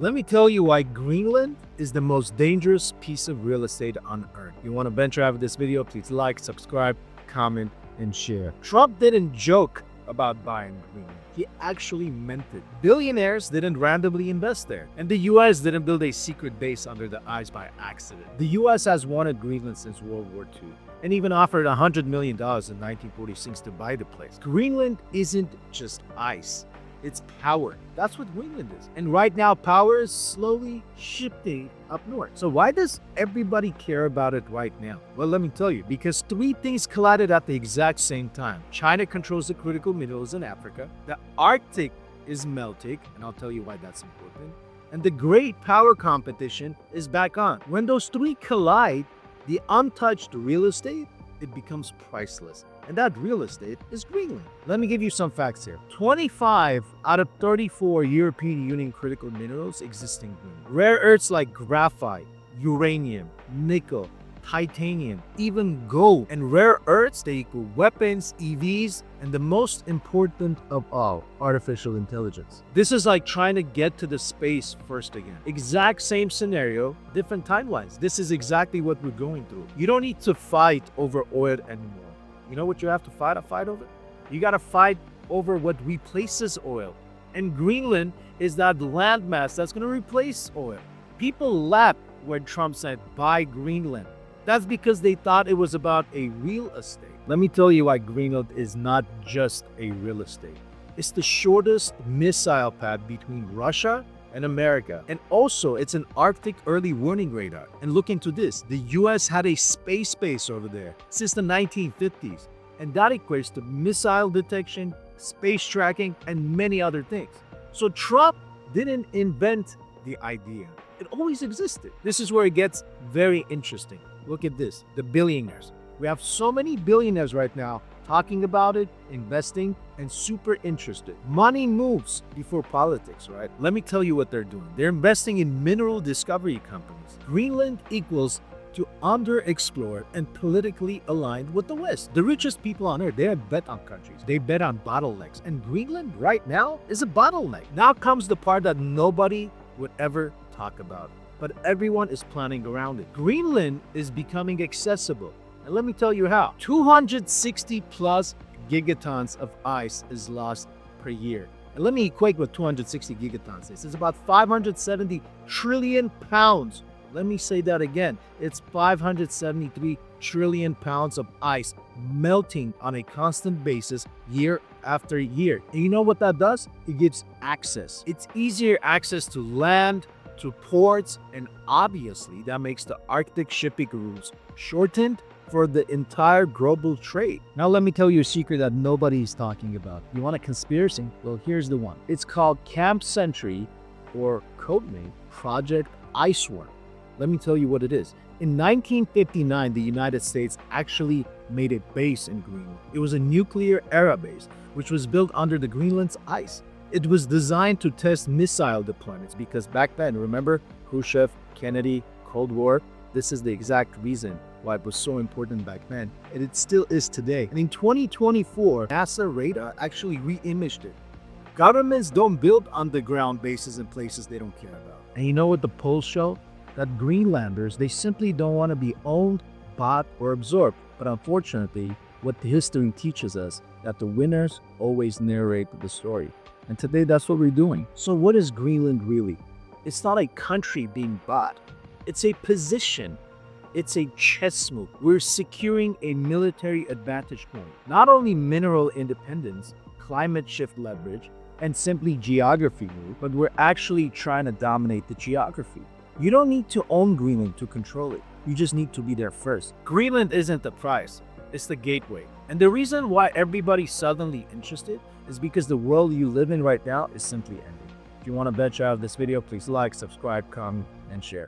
Let me tell you why Greenland is the most dangerous piece of real estate on Earth. If you want to venture out of this video, please like, subscribe, comment, and share. Trump didn't joke about buying Greenland. He actually meant it. Billionaires didn't randomly invest there. And the US didn't build a secret base under the ice by accident. The US has wanted Greenland since World War II and even offered $100 million in 1946 to buy the place. Greenland isn't just ice. It's power. That's what Greenland is. And right now, power is slowly shifting up north. So why does everybody care about it right now? Well, let me tell you, because three things collided at the exact same time. China controls the critical minerals in Africa. The Arctic is melting, and I'll tell you why that's important. And the great power competition is back on. When those three collide, the untouched real estate, it becomes priceless. And that real estate is Greenland. Let me give you some facts here. 25 out of 34 European Union critical minerals exist in Greenland. Rare earths like graphite, uranium, nickel, titanium, even gold. And rare earths, they equal weapons, EVs, and the most important of all, artificial intelligence. This is like trying to get to the space first again. Exact same scenario, different timelines. This is exactly what we're going through. You don't need to fight over oil anymore. You know what you have to fight over? You got to fight over what replaces oil. And Greenland is that landmass that's going to replace oil. People laughed when Trump said, buy Greenland. That's because they thought it was about a real estate. Let me tell you why Greenland is not just a real estate. It's the shortest missile pad between Russia and America. And also, it's an Arctic early warning radar. And look into this. The US had a space base over there since the 1950s. And that equates to missile detection, space tracking, and many other things. So Trump didn't invent the idea. It always existed. This is where it gets very interesting. Look at this, the billionaires. We have so many billionaires right now talking about it, investing, and super interested. Money moves before politics, right? Let me tell you what they're doing. They're investing in mineral discovery companies. Greenland equals to underexplored and politically aligned with the West. The richest people on Earth, they have bet on countries. They bet on bottlenecks. And Greenland right now is a bottleneck. Now comes the part that nobody would ever talk about, but everyone is planning around it. Greenland is becoming accessible. And let me tell you how. 260 plus gigatons of ice is lost per year. And let me equate what 260 gigatons is. It's about 570 trillion pounds. Let me say that again. It's 573 trillion pounds of ice melting on a constant basis year after year. And you know what that does? It gives access. It's easier access to land, to ports, and obviously that makes the Arctic shipping routes shortened for the entire global trade. Now let me tell you a secret that nobody's talking about. You want a conspiracy? Well, here's the one. It's called Camp Century, or codename Project Iceworm. Let me tell you what it is. In 1959, the United States actually made a base in Greenland. It was a nuclear era base, which was built under the Greenland's ice. It was designed to test missile deployments because back then, remember Khrushchev, Kennedy, Cold War? This is the exact reason why it was so important back then, and it still is today. And in 2024, NASA radar actually re-imaged it. Governments don't build underground bases in places they don't care about. And you know what the polls show? That Greenlanders, they simply don't want to be owned, bought, or absorbed. But unfortunately, what the history teaches us, that the winners always narrate the story. And today, that's what we're doing. So what is Greenland really? It's not a country being bought. It's a position. It's a chess move. We're securing a military advantage point. Not only mineral independence, climate shift leverage, and simply geography move, but we're actually trying to dominate the geography. You don't need to own Greenland to control it. You just need to be there first. Greenland isn't the prize. It's the gateway. And the reason why everybody's suddenly interested is because the world you live in right now is simply ending. If you want to venture out of this video, please like, subscribe, comment, and share.